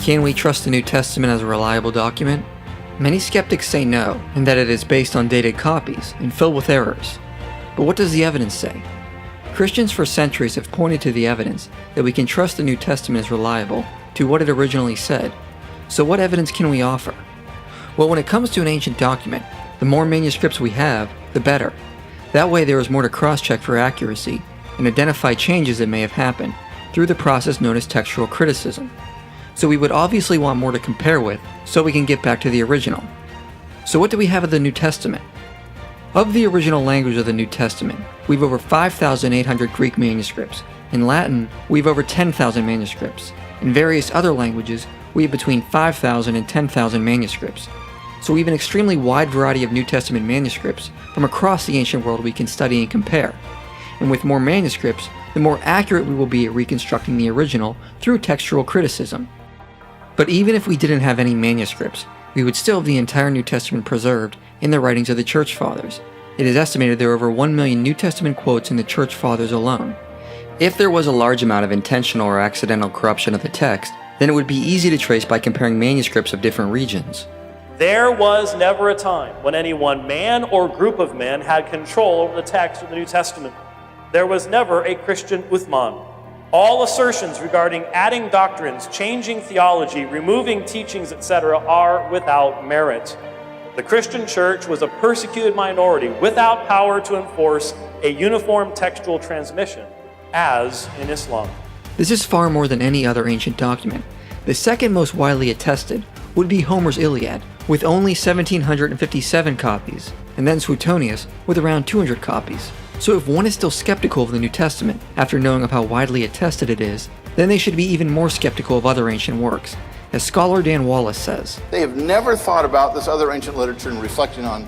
Can we trust the New Testament as a reliable document? Many skeptics say no, and that it is based on dated copies and filled with errors. But what does the evidence say? Christians for centuries have pointed to the evidence that we can trust the New Testament is reliable to what it originally said. So what evidence can we offer? Well, when it comes to an ancient document, the more manuscripts we have, the better. That way there is more to cross-check for accuracy and identify changes that may have happened through the process known as textual criticism. So we would obviously want more to compare with so we can get back to the original. So what do we have of the New Testament? Of the original language of the New Testament, we've over 5,800 Greek manuscripts. In Latin, we've over 10,000 manuscripts. In various other languages, we have between 5,000 and 10,000 manuscripts. So we have an extremely wide variety of New Testament manuscripts from across the ancient world we can study and compare. And with more manuscripts, the more accurate we will be at reconstructing the original through textual criticism. But even if we didn't have any manuscripts, we would still have the entire New Testament preserved in the writings of the Church Fathers. It is estimated there are over 1 million New Testament quotes in the Church Fathers alone. If there was a large amount of intentional or accidental corruption of the text, then it would be easy to trace by comparing manuscripts of different regions. There was never a time when any one man or group of men had control over the text of the New Testament. There was never a Christian Uthman. All assertions regarding adding doctrines, changing theology, removing teachings, etc. are without merit. The Christian church was a persecuted minority without power to enforce a uniform textual transmission, as in Islam. This is far more than any other ancient document. The second most widely attested would be Homer's Iliad, with only 1,757 copies, and then Suetonius with around 200 copies. So if one is still skeptical of the New Testament after knowing of how widely attested it is, then they should be even more skeptical of other ancient works. As scholar Dan Wallace says, they have never thought about this other ancient literature and reflecting on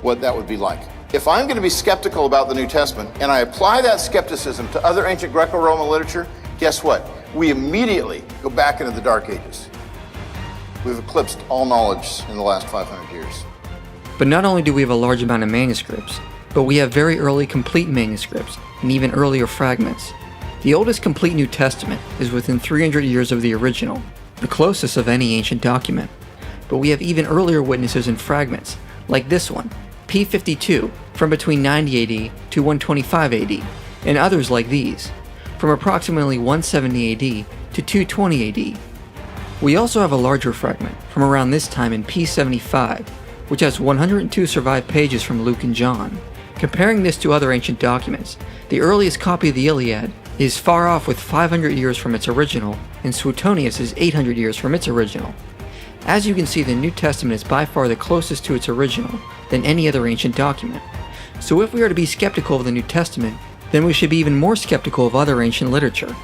what that would be like. If I'm going to be skeptical about the New Testament and I apply that skepticism to other ancient Greco-Roman literature, guess what? We immediately go back into the Dark Ages. We've eclipsed all knowledge in the last 500 years. But not only do we have a large amount of manuscripts, but we have very early complete manuscripts and even earlier fragments. The oldest complete New Testament is within 300 years of the original, the closest of any ancient document. But we have even earlier witnesses and fragments, like this one, P52, from between 90 AD to 125 AD, and others like these, from approximately 170 AD to 220 AD. We also have a larger fragment from around this time in P75, which has 102 survived pages from Luke and John. Comparing this to other ancient documents, the earliest copy of the Iliad is far off with 500 years from its original, and Suetonius is 800 years from its original. As you can see, the New Testament is by far the closest to its original than any other ancient document. So if we are to be skeptical of the New Testament, then we should be even more skeptical of other ancient literature.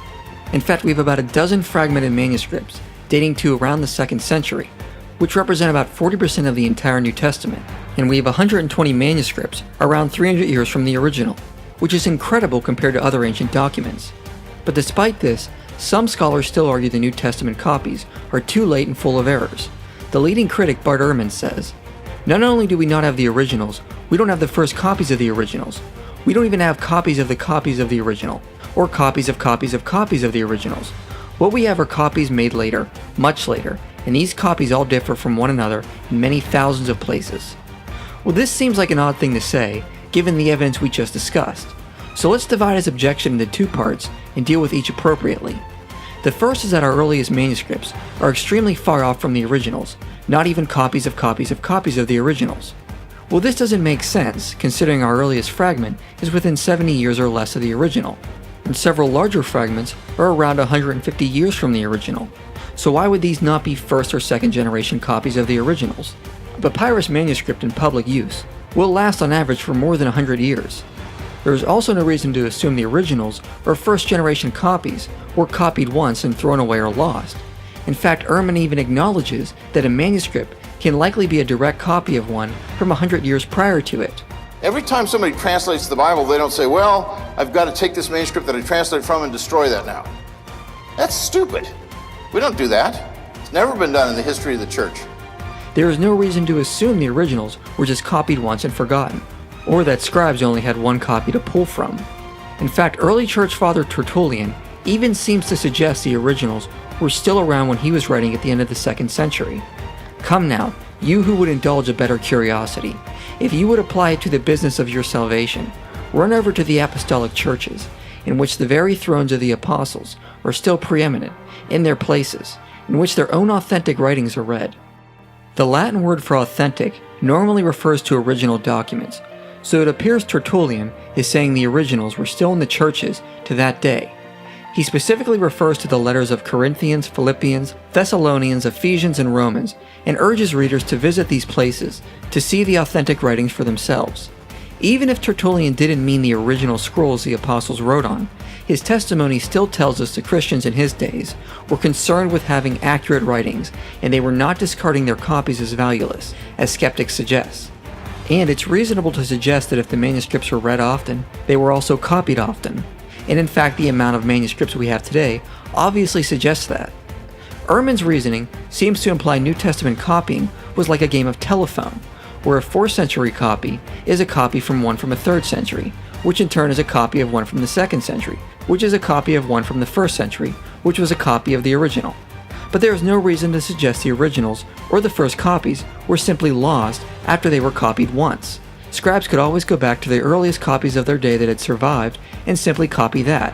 In fact, we have about a dozen fragmented manuscripts dating to around the 2nd century, which represent about 40% of the entire New Testament, and we have 120 manuscripts around 300 years from the original, which is incredible compared to other ancient documents. But despite this, some scholars still argue the New Testament copies are too late and full of errors. The leading critic Bart Ehrman says, "Not only do we not have the originals, we don't have the first copies of the originals. We don't even have copies of the original, or copies of copies of copies of the originals. What we have are copies made later, much later, and these copies all differ from one another in many thousands of places." Well, this seems like an odd thing to say, given the evidence we just discussed. So let's divide his objection into two parts and deal with each appropriately. The first is that our earliest manuscripts are extremely far off from the originals, not even copies of copies of copies of the originals. Well, this doesn't make sense, considering our earliest fragment is within 70 years or less of the original, and several larger fragments are around 150 years from the original. So why would these not be first or second generation copies of the originals? A papyrus manuscript in public use will last on average for more than 100 years. There is also no reason to assume the originals are first generation copies or copied once and thrown away or lost. In fact, Ehrman even acknowledges that a manuscript can likely be a direct copy of one from 100 years prior to it. Every time somebody translates the Bible, they don't say, well, I've got to take this manuscript that I translated from and destroy that now. That's stupid. We don't do that. It's never been done in the history of the church. There is no reason to assume the originals were just copied once and forgotten, or that scribes only had one copy to pull from. In fact, early church father Tertullian even seems to suggest the originals were still around when he was writing at the end of the 2nd century. Come now, you who would indulge a better curiosity, if you would apply it to the business of your salvation, run over to the apostolic churches, in which the very thrones of the apostles are still preeminent in their places, in which their own authentic writings are read. The Latin word for authentic normally refers to original documents, so it appears Tertullian is saying the originals were still in the churches to that day. He specifically refers to the letters of Corinthians, Philippians, Thessalonians, Ephesians, and Romans, and urges readers to visit these places to see the authentic writings for themselves. Even if Tertullian didn't mean the original scrolls the apostles wrote on, his testimony still tells us the Christians in his days were concerned with having accurate writings, and they were not discarding their copies as valueless, as skeptics suggest. And it's reasonable to suggest that if the manuscripts were read often, they were also copied often. And in fact, the amount of manuscripts we have today obviously suggests that. Ehrman's reasoning seems to imply New Testament copying was like a game of telephone, where a 4th century copy is a copy from one from a 3rd century, which in turn is a copy of one from the 2nd century, which is a copy of one from the 1st century, which was a copy of the original. But there is no reason to suggest the originals or the first copies were simply lost after they were copied once. Scribes could always go back to the earliest copies of their day that had survived and simply copy that.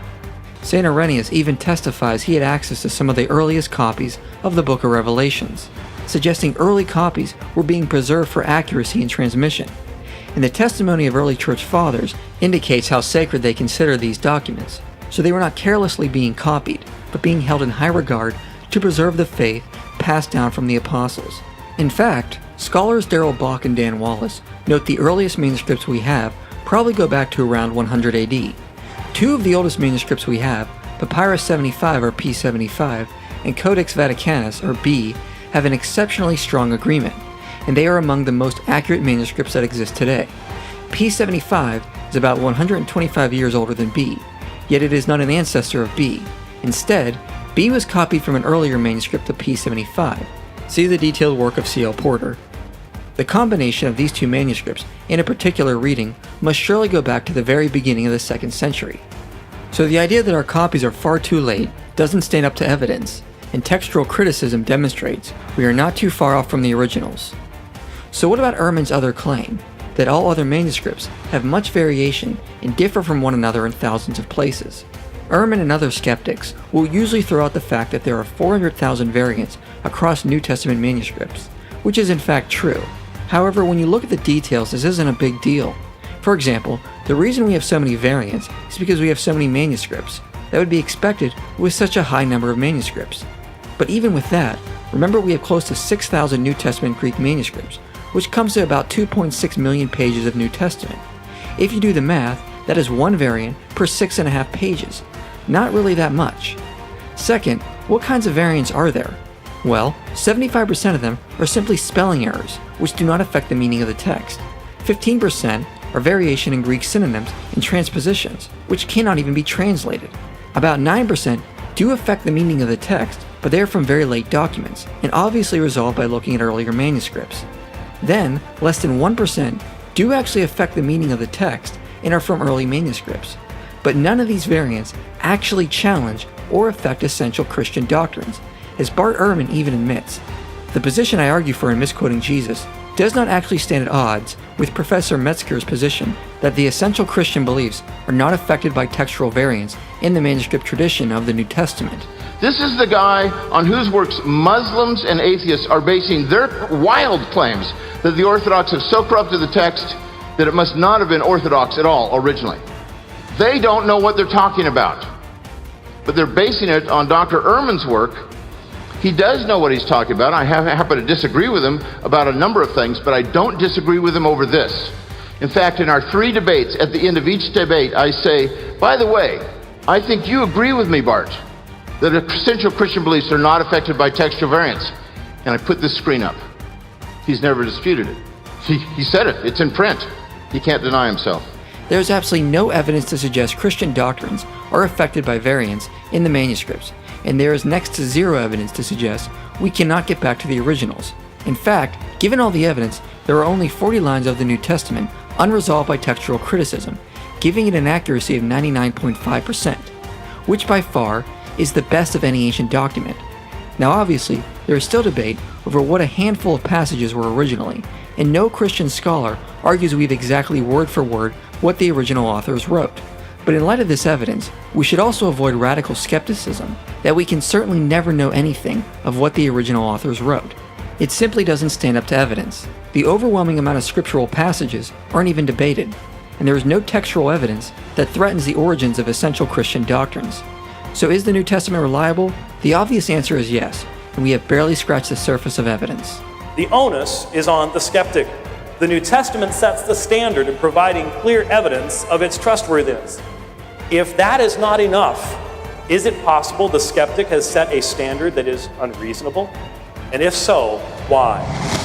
St. Irenaeus even testifies he had access to some of the earliest copies of the Book of Revelations, suggesting early copies were being preserved for accuracy in transmission. And the testimony of early church fathers indicates how sacred they considered these documents, so they were not carelessly being copied, but being held in high regard to preserve the faith passed down from the apostles. In fact, scholars Darrell Bock and Dan Wallace note the earliest manuscripts we have probably go back to around 100 AD. Two of the oldest manuscripts we have, Papyrus 75 or P75 and Codex Vaticanus or B, have an exceptionally strong agreement, and they are among the most accurate manuscripts that exist today. P75 is about 125 years older than B, yet it is not an ancestor of B. Instead, B was copied from an earlier manuscript of P75. See the detailed work of C.L. Porter. The combination of these two manuscripts in a particular reading must surely go back to the very beginning of the 2nd century. So the idea that our copies are far too late doesn't stand up to evidence, and textual criticism demonstrates we are not too far off from the originals. So what about Ehrman's other claim, that all other manuscripts have much variation and differ from one another in thousands of places? Ehrman and other skeptics will usually throw out the fact that there are 400,000 variants across New Testament manuscripts, which is in fact true. However, when you look at the details, this isn't a big deal. For example, the reason we have so many variants is because we have so many manuscripts. That would be expected with such a high number of manuscripts. But even with that, remember we have close to 6,000 New Testament Greek manuscripts, which comes to about 2.6 million pages of New Testament. If you do the math, that is one variant per 6.5 pages. Not really that much. Second, what kinds of variants are there? Well, 75% of them are simply spelling errors, which do not affect the meaning of the text. 15% are variation in Greek synonyms and transpositions, which cannot even be translated. About 9% do affect the meaning of the text, but they are from very late documents, and obviously resolved by looking at earlier manuscripts. Then, less than 1% do actually affect the meaning of the text and are from early manuscripts. But none of these variants actually challenge or affect essential Christian doctrines, as Bart Ehrman even admits. The position I argue for in Misquoting Jesus does not actually stand at odds with Professor Metzger's position that the essential Christian beliefs are not affected by textual variants in the manuscript tradition of the New Testament. This is the guy on whose works Muslims and atheists are basing their wild claims that the Orthodox have so corrupted the text that it must not have been Orthodox at all originally. They don't know what they're talking about, but they're basing it on Dr. Ehrman's work. He does know what he's talking about. I happen to disagree with him about a number of things, but I don't disagree with him over this. In fact, in our 3 debates, at the end of each debate, I say, by the way, I think you agree with me, Bart, that essential Christian beliefs are not affected by textual variants. And I put this screen up. He's never disputed it. He said it. It's in print. He can't deny himself. There is absolutely no evidence to suggest Christian doctrines are affected by variants in the manuscripts, and there is next to zero evidence to suggest we cannot get back to the originals. In fact, given all the evidence, there are only 40 lines of the New Testament unresolved by textual criticism, giving it an accuracy of 99.5%, which by far is the best of any ancient document, Now obviously, there is still debate over what a handful of passages were originally, and no Christian scholar argues we have exactly word for word what the original authors wrote. But in light of this evidence, we should also avoid radical skepticism that we can certainly never know anything of what the original authors wrote. It simply doesn't stand up to evidence. The overwhelming amount of scriptural passages aren't even debated, and there is no textual evidence that threatens the origins of essential Christian doctrines. So is the New Testament reliable? The obvious answer is yes, and we have barely scratched the surface of evidence. The onus is on the skeptic. The New Testament sets the standard in providing clear evidence of its trustworthiness. If that is not enough, is it possible the skeptic has set a standard that is unreasonable? And if so, why?